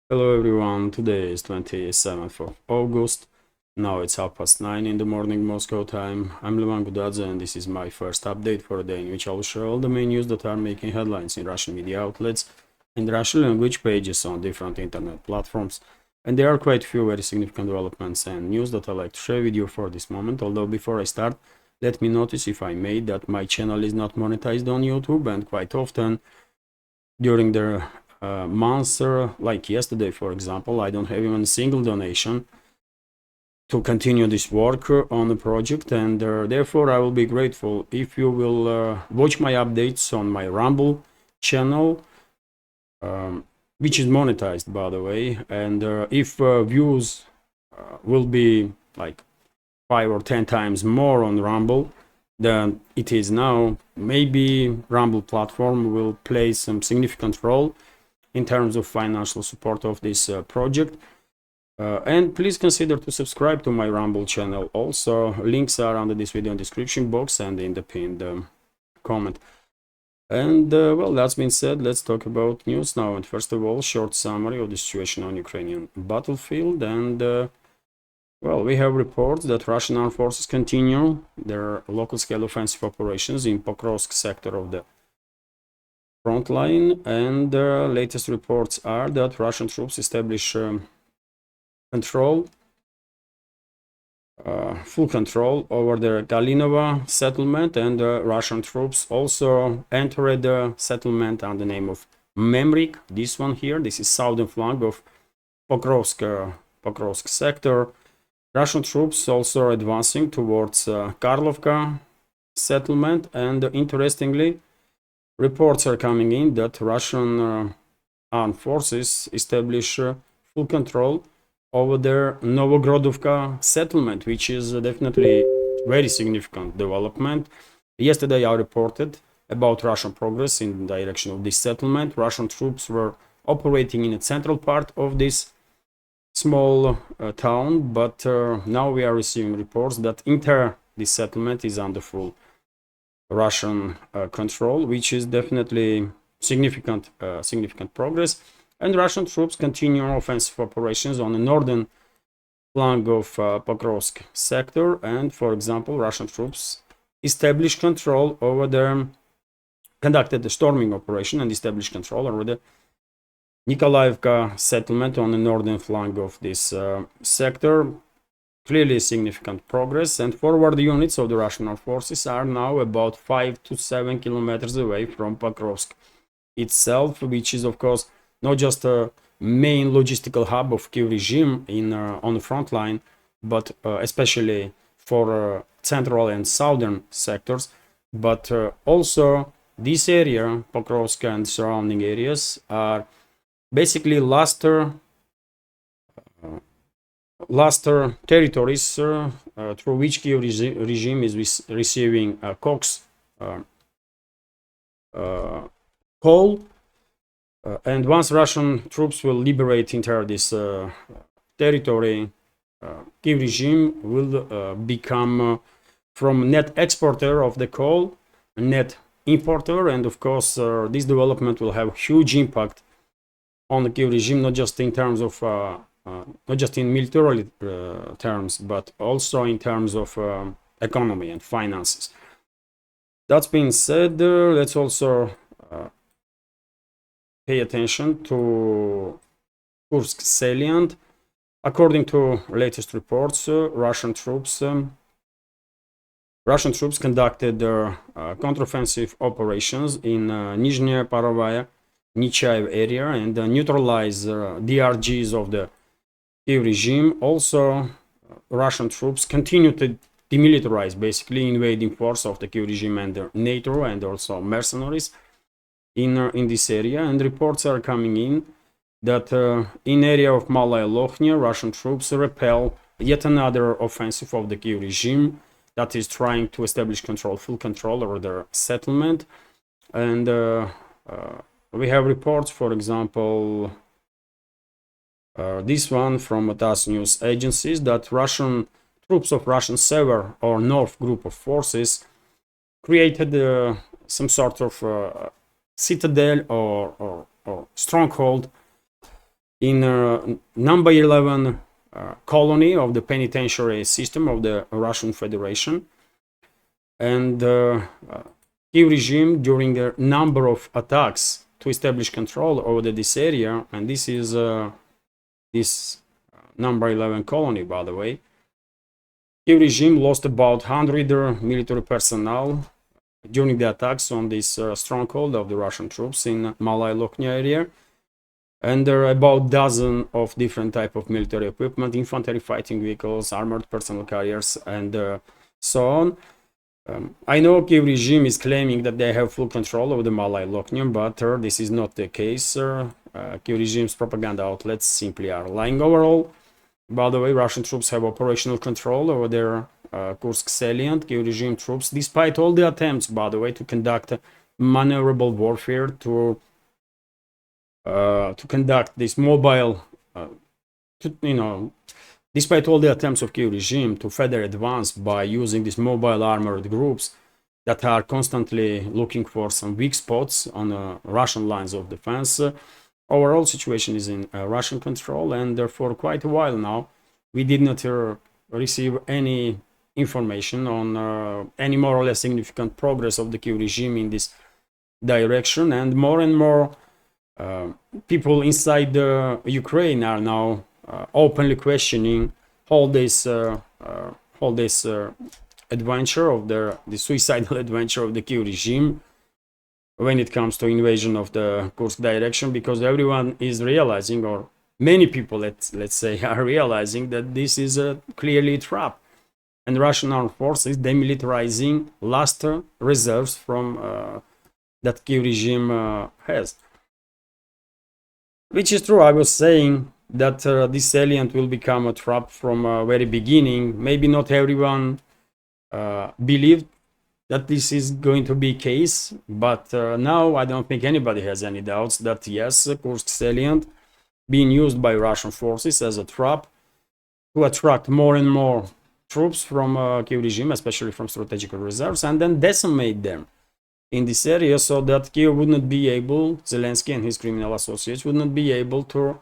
Hello everyone, today is 27th of August. Now it's 9:30 in the morning Moscow time. I'm Levan Gudadze and this is my first update for a day in which I'll share all the main news that are making headlines in Russian media outlets and Russian language pages on different internet platforms. And there are quite a few very significant developments and news that I'd like to share with you for this moment. Although before I start, let me notice, if I may, that my channel is not monetized on YouTube, and quite often during the months, like yesterday for example, I don't have even a single donation to continue this work on the project, and therefore I will be grateful if you will watch my updates on my Rumble channel, which is monetized by the way, and if views will be like 5 or 10 times more on Rumble than it is now, maybe Rumble platform will play some significant role in terms of financial support of this project. And please consider to subscribe to my Rumble channel. Also, links are under this video in description box and in the pinned comment. And well, that's been said, let's talk about news now. And first of all, short summary of the situation on Ukrainian battlefield. And well, we have reports that Russian armed forces continue their local scale offensive operations in Pokrovsk sector of the Frontline, and latest reports are that Russian troops establish full control over the Galinova settlement, and Russian troops also entered the settlement under the name of Memrik. This one here, this is southern flank of Pokrovsk sector. Russian troops also advancing towards Karlovka settlement, and interestingly, reports are coming in that Russian armed forces establish full control over their Novogrodovka settlement, which is definitely very significant development. Yesterday I reported about Russian progress in the direction of this settlement. Russian troops were operating in the central part of this small town, but now we are receiving reports that this settlement is under full Russian control, which is definitely significant progress. And Russian troops continue offensive operations on the northern flank of Pokrovsk sector, and for example, Russian troops conducted the storming operation and established control over the Nikolaevka settlement on the northern flank of this sector. Clearly significant progress, and forward units of the Russian armed forces are now about 5 to 7 kilometers away from Pokrovsk itself, which is of course not just a main logistical hub of Kyiv regime on the front line, but especially for central and southern sectors, but also this area, Pokrovsk and surrounding areas, are basically last territories through which Kyiv regime is receiving coks coal, and once Russian troops will liberate entire this territory, Kyiv regime will become from net exporter of the coal net importer, and of course this development will have huge impact on the Kyiv regime, not just in terms of not just in military terms, but also in terms of economy and finances. That's being said, let's also pay attention to Kursk salient. According to latest reports, Russian troops conducted their counteroffensive operations in Nizhnya Parovaya, Nechaev area, and neutralized DRGs of the Kyiv regime. Also, Russian troops continue to demilitarize, basically invading force of the Kyiv regime and NATO, and also mercenaries in this area. And reports are coming in that in area of Malaya Lokhnya, Russian troops repel yet another offensive of the Kyiv regime that is trying to establish full control over their settlement. And we have reports, for example, this one from TASS news agencies, that Russian troops of Russian Sever or North group of forces created some sort of citadel or stronghold in number 11 colony of the penitentiary system of the Russian Federation. And Kyiv regime, during a number of attacks to establish control over this area, and this is this number 11 colony, by the way, Kyiv regime lost about 100 military personnel during the attacks on this stronghold of the Russian troops in Malaya Lokhnya area. And there are about a dozen of different type of military equipment, infantry fighting vehicles, armored personnel carriers, and so on. I know Kyiv regime is claiming that they have full control over the Malaya Lokhnya, but this is not the case. Kyiv regime's propaganda outlets simply are lying. Overall, by the way, Russian troops have operational control over their Kursk salient. Kyiv regime troops, despite all the attempts, by the way, to conduct maneuverable warfare, to conduct this mobile, despite all the attempts of Kyiv regime to further advance by using these mobile armored groups that are constantly looking for some weak spots on Russian lines of defense, overall situation is in Russian control, and for quite a while now we did not receive any information on any more or less significant progress of the Kyiv regime in this direction. And more people inside Ukraine are now openly questioning all this adventure of the suicidal adventure of the Kyiv regime when it comes to invasion of the Kursk direction, because everyone is realizing, or many people, let's say, are realizing that this is clearly a trap, and Russian armed forces demilitarizing last reserves from that Kyiv regime has. Which is true. I was saying that this salient will become a trap from very beginning. Maybe not everyone believed that this is going to be case, but now I don't think anybody has any doubts that yes, Kursk salient being used by Russian forces as a trap to attract more and more troops from Kyiv regime, especially from strategic reserves, and then decimate them in this area, so that Kyiv would not be able, Zelensky and his criminal associates would not be able to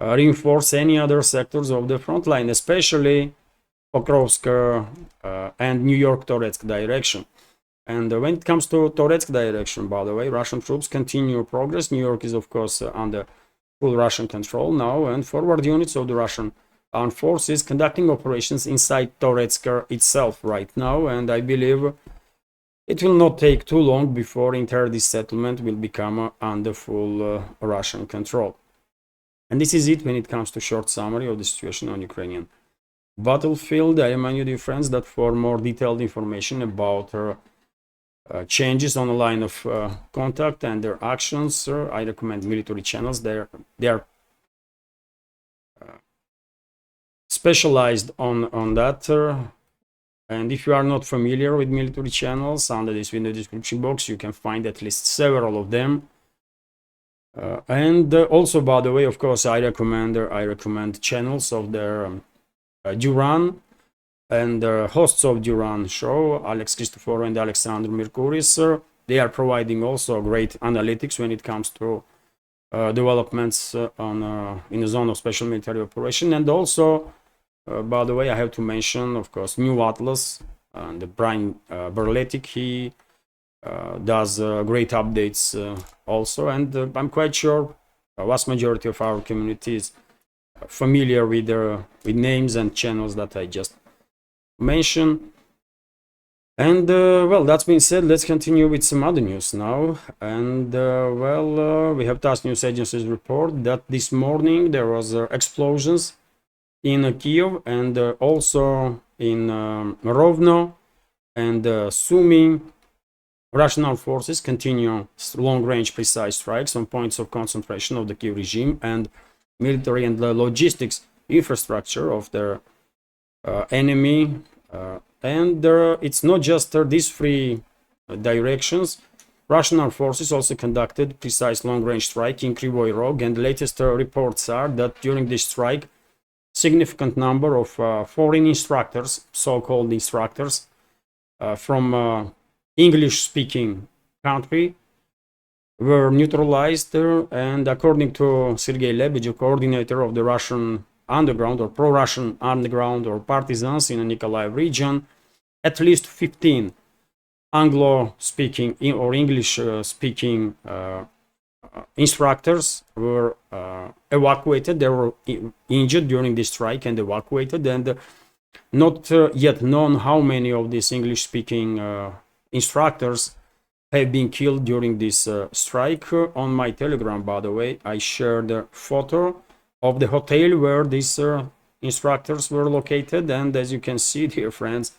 reinforce any other sectors of the front line, especially Pokrovsk and New York Toretsk direction. And when it comes to Toretsk direction, by the way, Russian troops continue progress. New York is of course under full Russian control now, and forward units of the Russian armed forces conducting operations inside Toretsk itself right now, and I believe it will not take too long before entire this settlement will become under full Russian control. And this is it when it comes to short summary of the situation on Ukrainian battlefield. I remind you, dear friends, that for more detailed information about changes on the line of contact and their actions, I recommend military channels. They are specialized on that. And if you are not familiar with military channels, under this video description box you can find at least several of them. And also, by the way, of course, I recommend channels of their Duran and hosts of Duran show, Alex Christoforou and Alexander Mercuris. They are providing also great analytics when it comes to developments in the zone of special military operation. And also, by the way, I have to mention, of course, New Atlas and Brian Berletic. He does great updates also, and I'm quite sure a vast majority of our community is familiar with names and channels that I just mentioned. And well, that's been said, let's continue with some other news now. And we have TASS news agency's report that this morning there was explosions in Kyiv and also in Rovno and Sumy. Russian armed forces continue long-range precise strikes on points of concentration of the Kyiv regime and military and logistics infrastructure of their enemy. And it's not just these three directions. Russian armed forces also conducted precise long-range strike in Kryvyi Rog, and the latest reports are that during this strike, significant number of foreign instructors, so-called instructors, from English-speaking country were neutralized, and according to Sergei Lebedev, coordinator of the Russian underground or pro-Russian underground or partisans in the Nikolaev region, at least 15 Anglo-speaking or English-speaking instructors were evacuated. They were injured during the strike and evacuated, and not yet known how many of these English-speaking instructors have been killed during this strike. On my Telegram, by the way, I shared a photo of the hotel where these instructors were located, and as you can see, dear friends,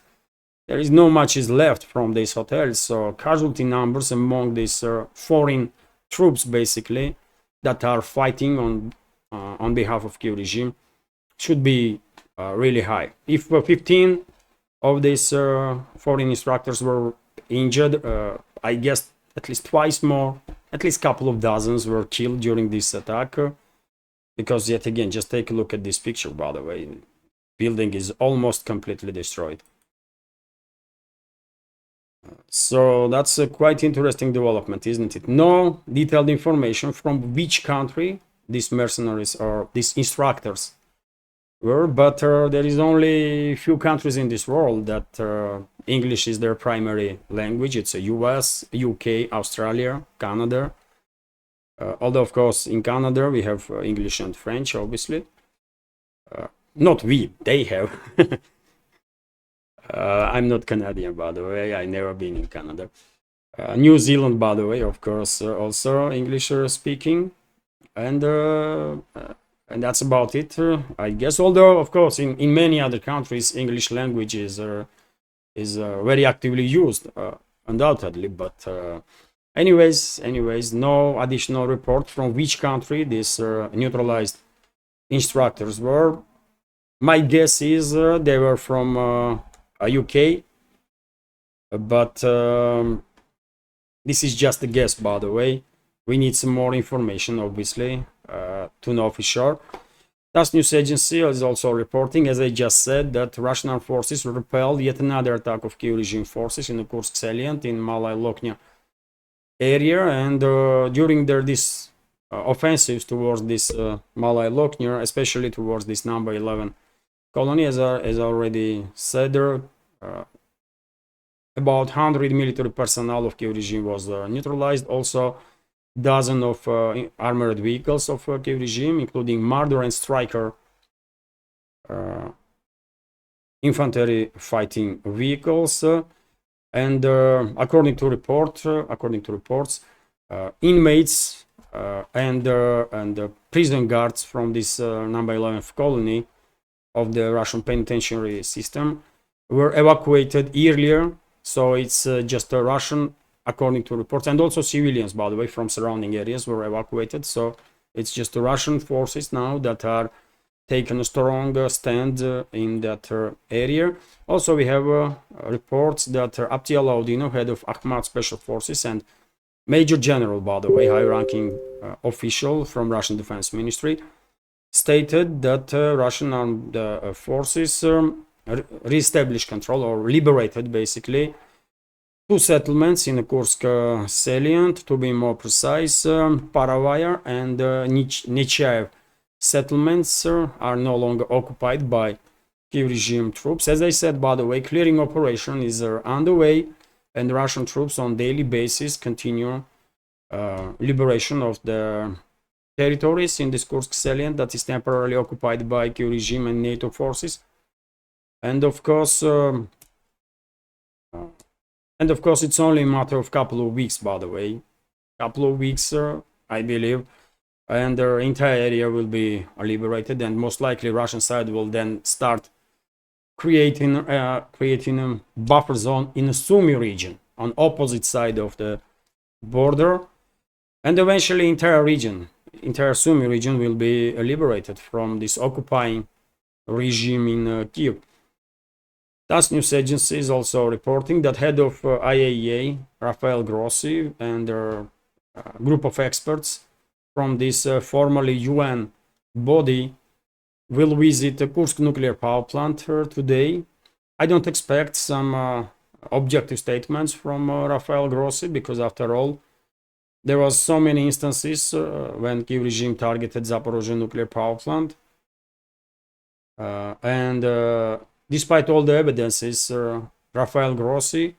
there is no much is left from these hotels. So casualty numbers among these foreign troops, basically, that are fighting on behalf of Kyiv regime should be really high. If 15 of these foreign instructors were injured, I guess at least twice more, at least a couple of dozens were killed during this attack. Because yet again, just take a look at this picture, by the way. Building is almost completely destroyed. So that's a quite interesting development, isn't it? No detailed information from which country these mercenaries or these instructors were, but there is only a few countries in this world that English is their primary language. It's a US, UK, Australia, Canada. Although, of course, in Canada we have English and French, obviously. Not we, they have. I'm not Canadian, by the way. I never been in Canada. New Zealand, by the way, of course, also English speaking, and that's about it, I guess. Although, of course, in many other countries, English language is very actively used, undoubtedly. But anyways, no additional report from which country these neutralized instructors were. My guess is they were from UK, but this is just a guess, by the way. We need some more information, obviously, to know for sure. TASS news agency is also reporting, as I just said, that Russian armed forces repelled yet another attack of Kyiv regime forces in the Kursk salient in Malaya Lokhnya area, and during these offensives towards this Malaya Lokhnya, especially towards this number 11 colony, as I already said, about 100 military personnel of Kyiv regime was neutralized. Also, dozens of armored vehicles of Kyiv regime, including Marder and Striker infantry fighting vehicles, and according to reports, inmates and prison guards from this number 11th colony of the Russian penitentiary system were evacuated earlier. So it's just a Russian, according to reports, and also civilians, by the way, from surrounding areas were evacuated. So it's just the Russian forces now that are taking a strong stand in that area. Also, we have reports that Abtial Audinov, head of Akhmat Special Forces and Major General, by the way, high-ranking official from Russian Defense Ministry, stated that Russian armed forces re-established control or liberated, basically, two settlements in the Kursk salient, to be more precise. Paravaya and Nechaev settlements are no longer occupied by Kyiv regime troops. As I said, by the way, clearing operation is underway, and Russian troops on daily basis continue liberation of the territories in this Kursk salient that is temporarily occupied by Kyiv regime and NATO forces. And of course, it's only a matter of couple of weeks, by the way, couple of weeks, I believe, and the entire area will be liberated, and most likely Russian side will then start creating a buffer zone in the Sumy region on opposite side of the border, and eventually entire Sumy region will be liberated from this occupying regime in Kyiv. TASS news agency is also reporting that head of IAEA, Rafael Grossi, and a group of experts from this formerly UN body will visit the Kursk nuclear power plant today. I don't expect some objective statements from Rafael Grossi, because after all, there was so many instances when Kyiv regime targeted Zaporozhye nuclear power plant. And despite all the evidences, Rafael Grossi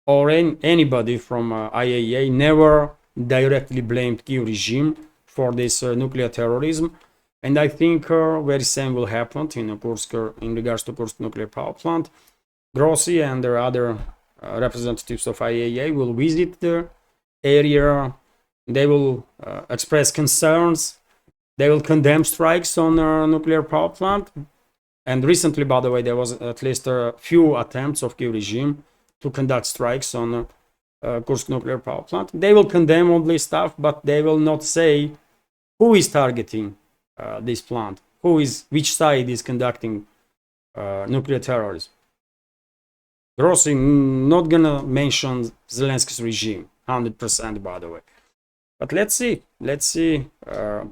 or anybody from IAEA never directly blamed Kyiv regime for this nuclear terrorism. And I think very same will happen in Kursk in regards to Kursk nuclear power plant. Grossi and the other representatives of IAEA will visit the area. They will express concerns. They will condemn strikes on a nuclear power plant. And recently, by the way, there was at least a few attempts of Kyiv regime to conduct strikes on Kursk nuclear power plant. They will condemn all this stuff, but they will not say who is targeting this plant, which side is conducting nuclear terrorism. Grossi not gonna mention Zelensky's regime, 100%, by the way. But let's see. In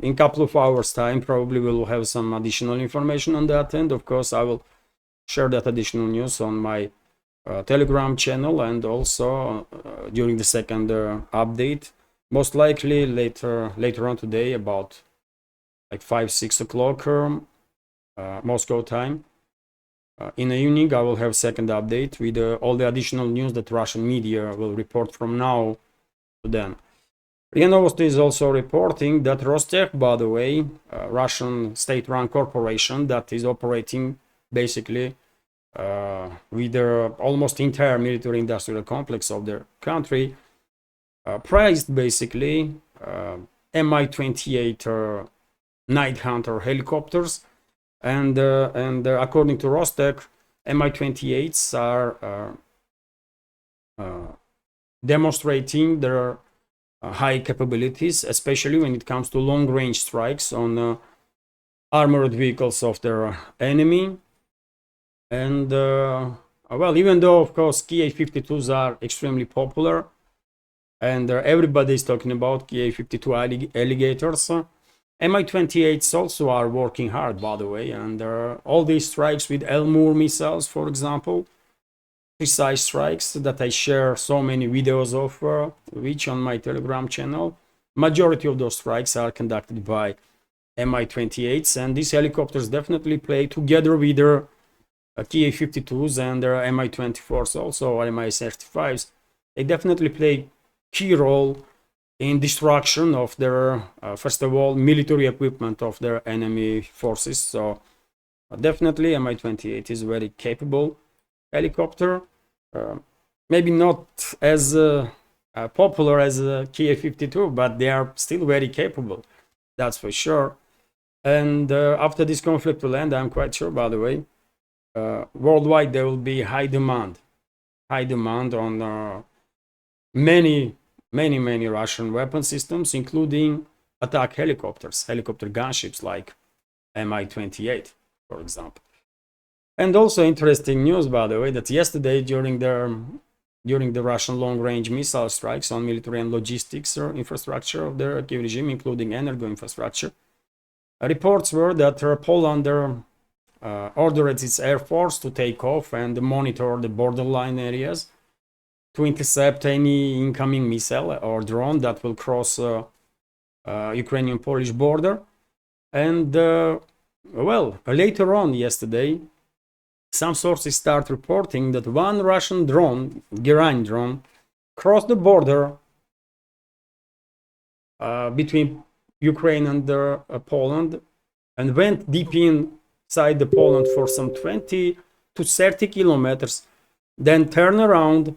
a couple of hours' time, probably we'll have some additional information on that. And of course, I will share that additional news on my Telegram channel and also during the second update. Most likely later on today, about like 5-6 o'clock Moscow time. In the evening, I will have second update with all the additional news that Russian media will report from now to then. RIA Novosti is also reporting that Rostech, by the way, Russian state-run corporation that is operating basically with their almost entire military-industrial complex of their country, priced basically Mi-28 Night Hunter helicopters, and according to Rostech, Mi-28s are demonstrating their high capabilities, especially when it comes to long-range strikes on armored vehicles of their enemy. And well, even though of course Ki-52s are extremely popular and everybody is talking about Ki-52 alligators, Mi-28s also are working hard, by the way, and all these strikes with Elmur missiles, for example, precise strikes that I share so many videos of, which on my Telegram channel, majority of those strikes are conducted by Mi-28s, and these helicopters definitely play together with their Ki-52s and their Mi-24s also, or Mi-35s. They definitely play key role in destruction of their, first of all, military equipment of their enemy forces. So definitely Mi-28 is very capable helicopter, maybe not as popular as Ki-52, but they are still very capable, that's for sure. And after this conflict will end, I'm quite sure, by the way, worldwide there will be high demand on many Russian weapon systems, including attack helicopters, helicopter gunships like Mi-28, for example. And also interesting news, by the way, that yesterday during the Russian long-range missile strikes on military and logistics infrastructure of the Kyiv regime, including energy infrastructure, reports were that Poland ordered its air force to take off and monitor the borderline areas to intercept any incoming missile or drone that will cross Ukrainian-Polish border. And well, later on yesterday, some sources start reporting that one Russian drone, Gerain drone, crossed the border between Ukraine and Poland and went deep inside the Poland for some 20 to 30 kilometers, then turned around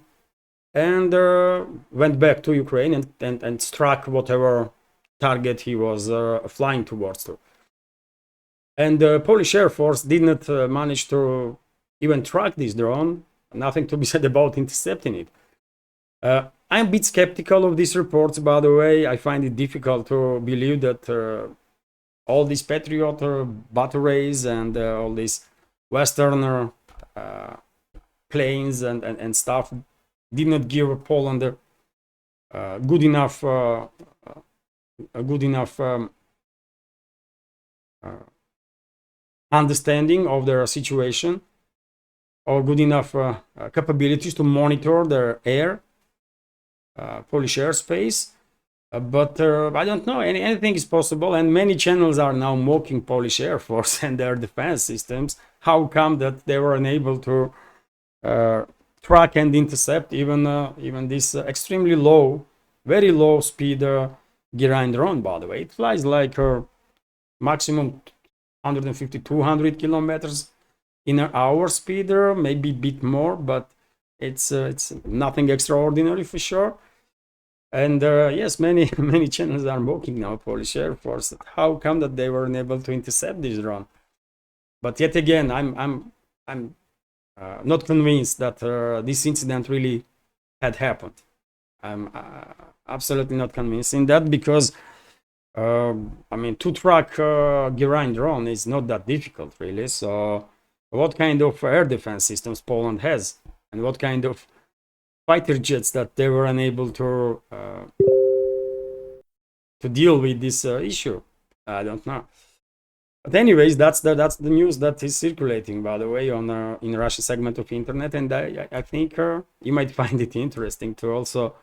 and went back to Ukraine and struck whatever target he was flying towards. And the Polish Air Force did not manage to even track this drone. Nothing to be said about intercepting it. I'm a bit skeptical of these reports, by the way. I find it difficult to believe that all these Patriot batteries and all these Western planes and stuff did not give Poland a good enough understanding of their situation, or good enough capabilities to monitor their Polish airspace. But I don't know, anything is possible, and many channels are now mocking Polish Air Force and their defense systems. How come that they were unable to track and intercept even this extremely low, very low speed Geraint drone? By the way, it flies like maximum 150, 200 kilometers in an hour speed, maybe a bit more, but it's nothing extraordinary for sure. And yes, many many channels are mocking now Polish Air Force. How come that they were unable to intercept this drone? But yet again, I'm not convinced that this incident really had happened. I'm absolutely not convinced in that, because I mean, to track Geraint drone is not that difficult really. So what kind of air defense systems Poland has, and what kind of fighter jets that they were unable to deal with this issue? I don't know. But anyways, that's the news that is circulating, by the way, on in Russian segment of internet, and I think you might find it interesting to also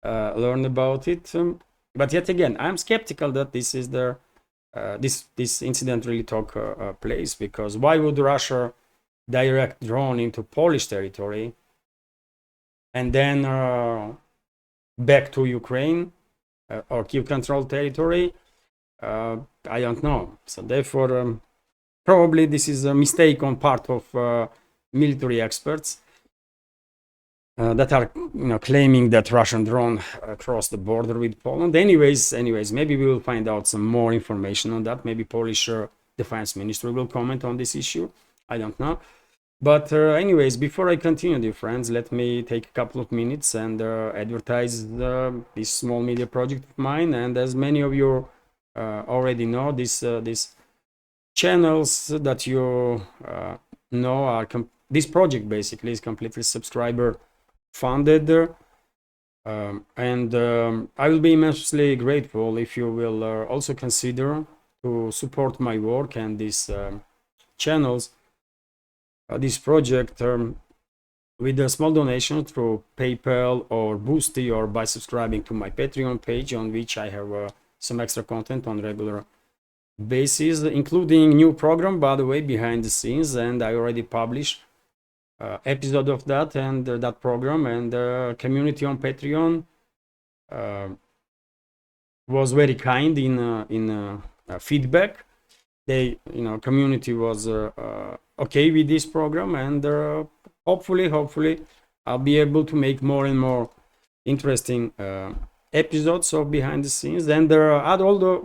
learn about it. But yet again, I'm skeptical that this is the this incident really took place, because why would Russia direct drone into Polish territory and then back to Ukraine or Kyiv controlled territory? I don't know. So therefore, probably this is a mistake on part of military experts that are claiming that Russian drone crossed the border with Poland. Anyways, maybe we will find out some more information on that. Maybe Polish defense ministry will comment on this issue. I don't know. But anyways, before I continue, dear friends, let me take a couple of minutes and advertise this small media project of mine. And as many of you already know, these channels that you know are this project basically is completely subscriber funded, and I will be immensely grateful if you will also consider to support my work and these channels, this project, with a small donation through PayPal or Boosty, or by subscribing to my Patreon page, on which I have some extra content on regular basis, including new program, by the way, behind the scenes, and I already published episode of that and that program. And community on Patreon was very kind in feedback. They, community was okay with this program, and hopefully I'll be able to make more and more interesting episodes of behind the scenes. And there are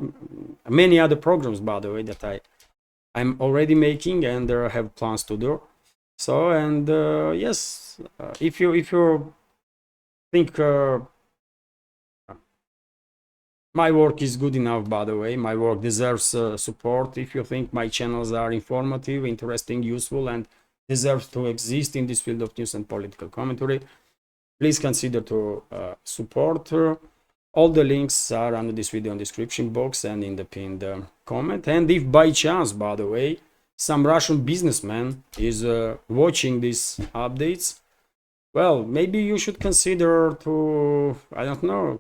many other programs, by the way, that I'm already making and have plans to do. So, and yes, if you think my work is good enough, by the way, my work deserves support. If you think my channels are informative, interesting, useful, and deserve to exist in this field of news and political commentary, please consider to support. All the links are under this video in the description box and in the pinned comment. And if by chance, by the way, some Russian businessman is watching these updates, well, maybe you should consider to, I don't know,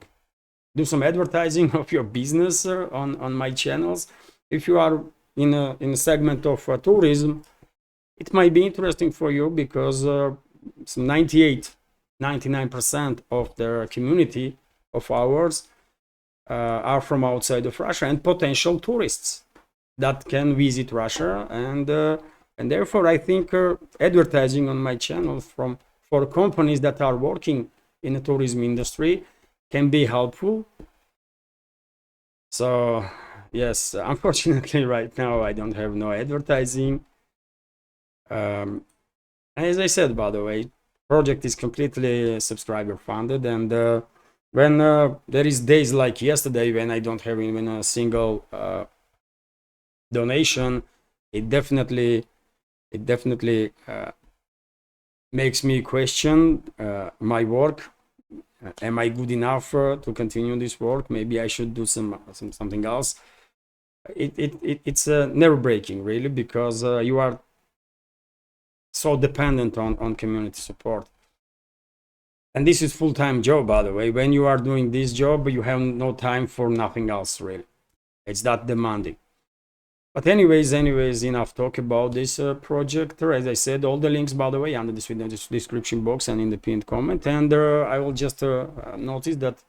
do some advertising of your business on my channels. If you are in a segment of tourism, it might be interesting for you, because some 99% of the community of ours are from outside of Russia, and potential tourists that can visit Russia, and therefore I think advertising on my channel for companies that are working in the tourism industry can be helpful. So yes, unfortunately right now I don't have no advertising. As I said, by the way, project is completely subscriber funded, and when there is days like yesterday when I don't have even a single donation, it definitely makes me question my work. Am I good enough to continue this work? Maybe I should do something else. It's nerve breaking, really, because you are so dependent on community support. And this is full-time job, by the way. When you are doing this job, you have no time for nothing else, really. It's that demanding. But anyways, enough talk about this project. As I said, all the links, by the way, under this video description box and in the pinned comment. And I will just notice that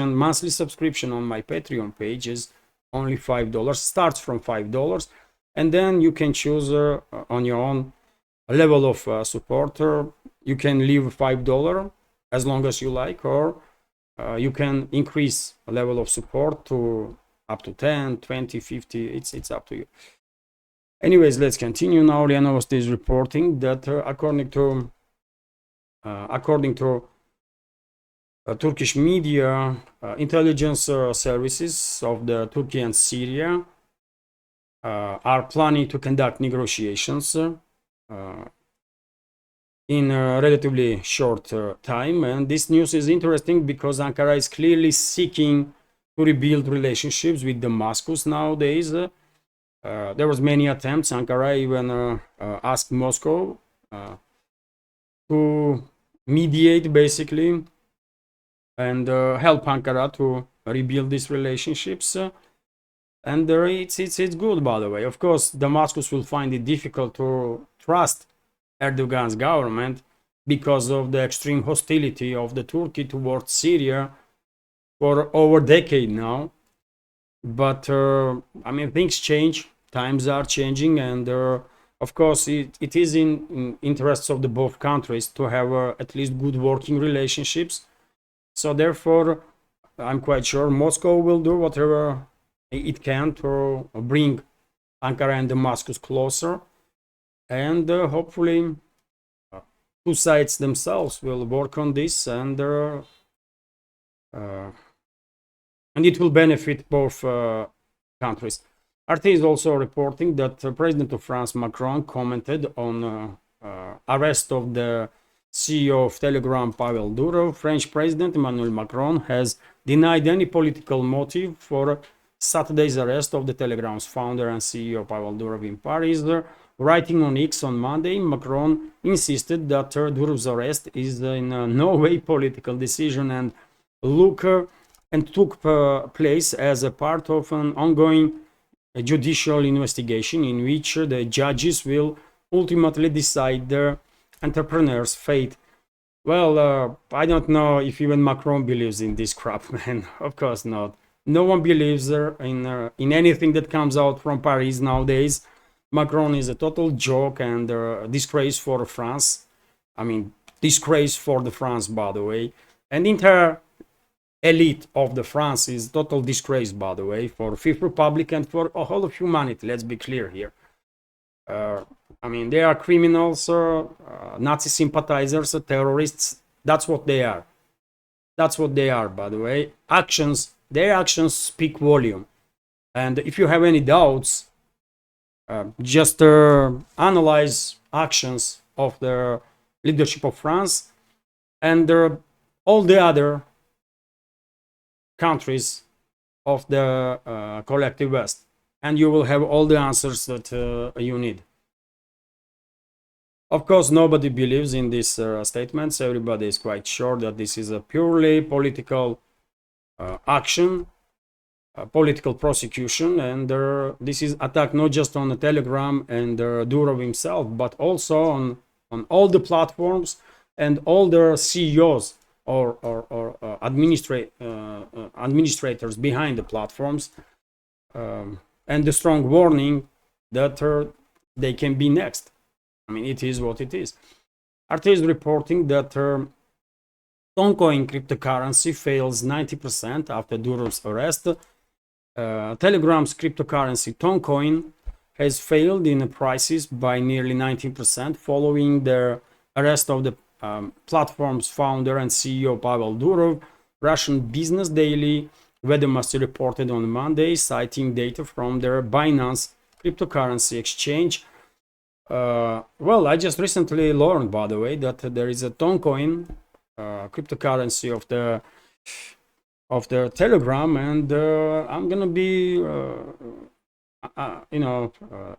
monthly subscription on my Patreon page is only $5. Starts from $5, and then you can choose on your own level of support. You can leave $5 as long as you like, or you can increase a level of support to up to 10, 20, 50. It's up to you. Anyways, let's continue now. RIA Novosti is reporting that according to Turkish media, intelligence services of the Turkey and Syria are planning to conduct negotiations in a relatively short time. And this news is interesting because Ankara is clearly seeking to rebuild relationships with Damascus nowadays. There was many attempts. Ankara even asked Moscow to mediate, basically, and help Ankara to rebuild these relationships. And it's good, by the way. Of course, Damascus will find it difficult to trust Erdogan's government because of the extreme hostility of the Turkey towards Syria for over a decade now. But I mean, things change, times are changing, and of course it is in interests of the both countries to have at least good working relationships. So therefore, I'm quite sure Moscow will do whatever it can to bring Ankara and Damascus closer, and hopefully two sides themselves will work on this, and it will benefit both countries. RT is also reporting that President of France Macron commented on arrest of the CEO of Telegram Pavel Durov. French President Emmanuel Macron has denied any political motive for Saturday's arrest of the Telegram's founder and CEO Pavel Durov in Paris. Writing on X on Monday, Macron insisted that Durov's arrest is in no way political decision and took place as a part of an ongoing judicial investigation in which the judges will ultimately decide the entrepreneur's fate. Well, I don't know if even Macron believes in this crap, man. Of course not. No one believes in anything that comes out from Paris nowadays. Macron is a total joke and disgrace for France. I mean, disgrace for the France, by the way. And entire elite of the France is total disgrace, by the way, for Fifth Republic and for all of humanity. Let's be clear here. I mean, they are criminals, Nazi sympathizers, terrorists. That's what they are. That's what they are, by the way. Their actions speak volume. And if you have any doubts, just analyze actions of the leadership of France and all the other countries of the collective West, and you will have all the answers that you need. Of course, nobody believes in these statements. Everybody is quite sure that this is a purely political action, political prosecution, and this is attack not just on the Telegram and Durov himself, but also on all the platforms and all the CEOs or administrators behind the platforms, and the strong warning that they can be next. I mean, it is what it is. RT is reporting that Toncoin cryptocurrency fails 90% after Durov's arrest. Telegram's cryptocurrency Toncoin has failed in prices by nearly 19% following the arrest of the platform's founder and CEO Pavel Durov. Russian Business Daily Vedomosti reported on Monday, citing data from their Binance cryptocurrency exchange. Well, I just recently learned, by the way, that there is a Toncoin cryptocurrency of the Telegram, and I'm gonna be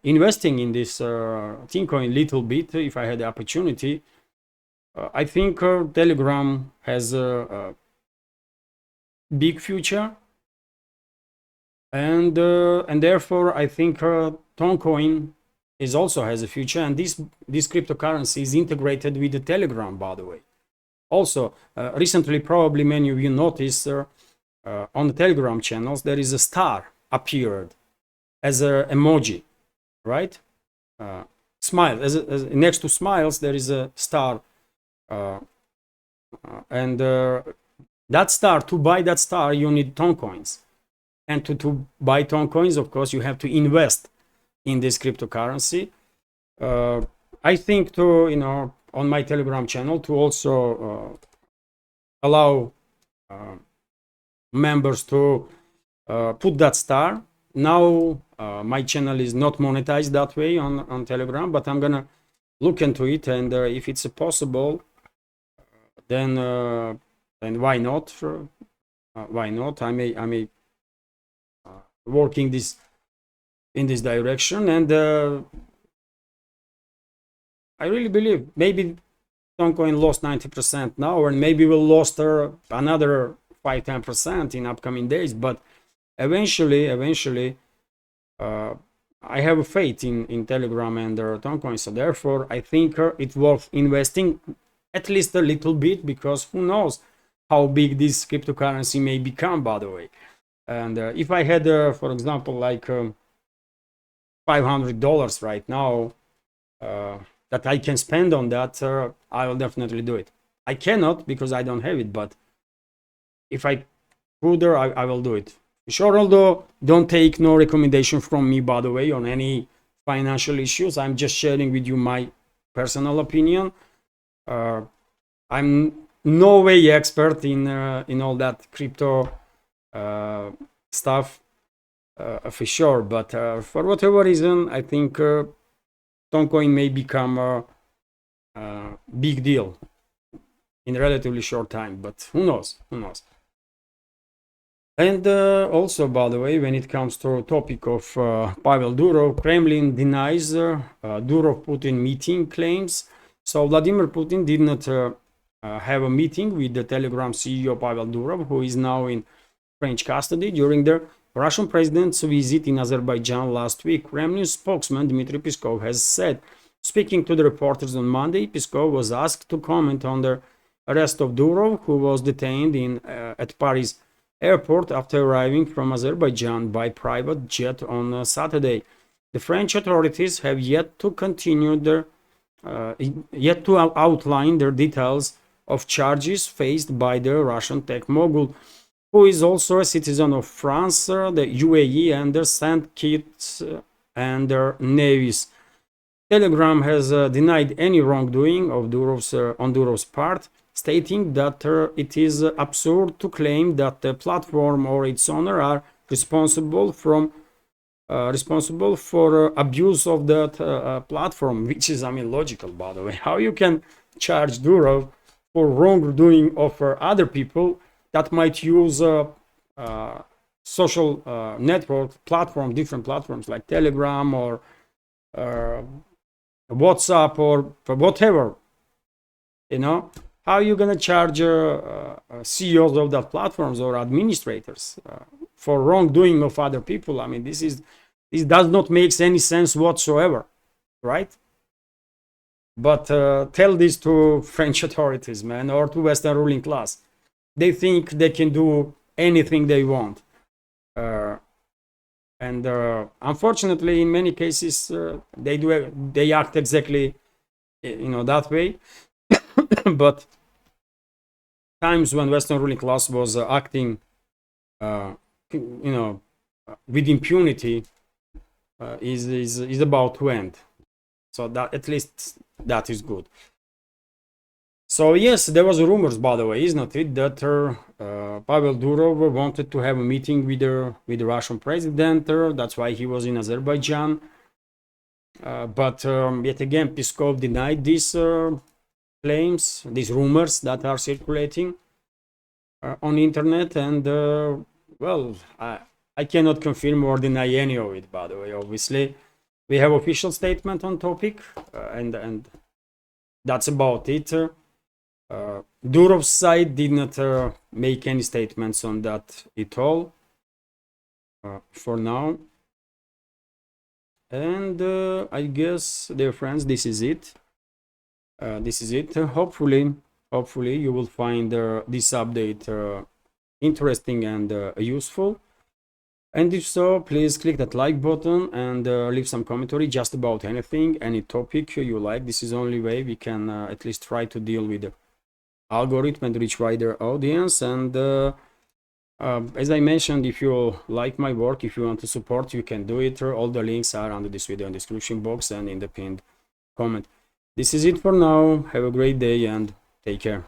investing in this Toncoin little bit if I had the opportunity. I think Telegram has a big future, and therefore I think Toncoin is also has a future, and this cryptocurrency is integrated with the Telegram, by the way. Also, recently, probably many of you noticed on the Telegram channels there is a star appeared as an emoji, right? Smile, as next to smiles there is a star, and that star, to buy that star you need Toncoins, and to buy Toncoins, of course, you have to invest in this cryptocurrency. I think to, you know, on my Telegram channel to also allow members to put that star. Now my channel is not monetized that way on Telegram, but I'm gonna look into it, and if it's possible, then why not? Why not? I may working this in this direction, and I really believe maybe Toncoin lost 90% now, and maybe we'll lost another 5-10% in upcoming days, but eventually I have faith in Telegram and Toncoin, so therefore I think it's worth investing at least a little bit, because who knows how big this cryptocurrency may become, by the way. And if I had for example like $500 right now that I can spend on that, I will definitely do it. I cannot because I don't have it, but if I could, I will do it. Sure, although don't take no recommendation from me, by the way, on any financial issues. I'm just sharing with you my personal opinion. I'm no way expert in all that crypto stuff for sure, but for whatever reason, I think Toncoin may become a big deal in a relatively short time, but who knows? Who knows? And also, by the way, when it comes to topic of Pavel Durov, Kremlin denies Durov-Putin meeting claims. So Vladimir Putin did not have a meeting with the Telegram CEO Pavel Durov, who is now in French custody, during the Russian president's visit in Azerbaijan last week. Kremlin spokesman Dmitry Peskov has said. Speaking to the reporters on Monday, Peskov was asked to comment on the arrest of Durov, who was detained at Paris airport after arriving from Azerbaijan by private jet on Saturday. The French authorities have yet to outline their details of charges faced by the Russian tech mogul, who is also a citizen of France, the UAE, and the Saint Kitts and Nevis. Telegram has denied any wrongdoing of on Durov's part, stating that it is absurd to claim that the platform or its owner are responsible for abuse of that platform, which is, I mean, logical, by the way. How you can charge Durov for wrongdoing of other people that might use social network platform, different platforms like Telegram or WhatsApp or whatever, you know? How are you gonna charge CEOs of that platforms or administrators for wrongdoing of other people? I mean, this does not make any sense whatsoever, right? But tell this to French authorities, man, or to Western ruling class. They think they can do anything they want, and unfortunately, in many cases, they act exactly, you know, that way. But times when Western ruling class was acting, you know, with impunity, is about to end. So that, at least that is good. So yes, there was rumors, by the way, is not it, that Pavel Durov wanted to have a meeting with the Russian president. That's why he was in Azerbaijan. But yet again, Peskov denied these claims, these rumors that are circulating on the internet, and well, I cannot confirm or deny any of it, by the way. Obviously, we have official statement on topic, and that's about it. Durov's side did not make any statements on that at all for now. And I guess, dear friends, this is it. Hopefully you will find this update interesting and useful. And if so, please click that like button and leave some commentary just about anything, any topic you like. This is the only way we can at least try to deal with the algorithm and reach wider audience. And as I mentioned, if you like my work, if you want to support, you can do it. All the links are under this video in the description box and in the pinned comment. This is it for now. Have a great day and take care.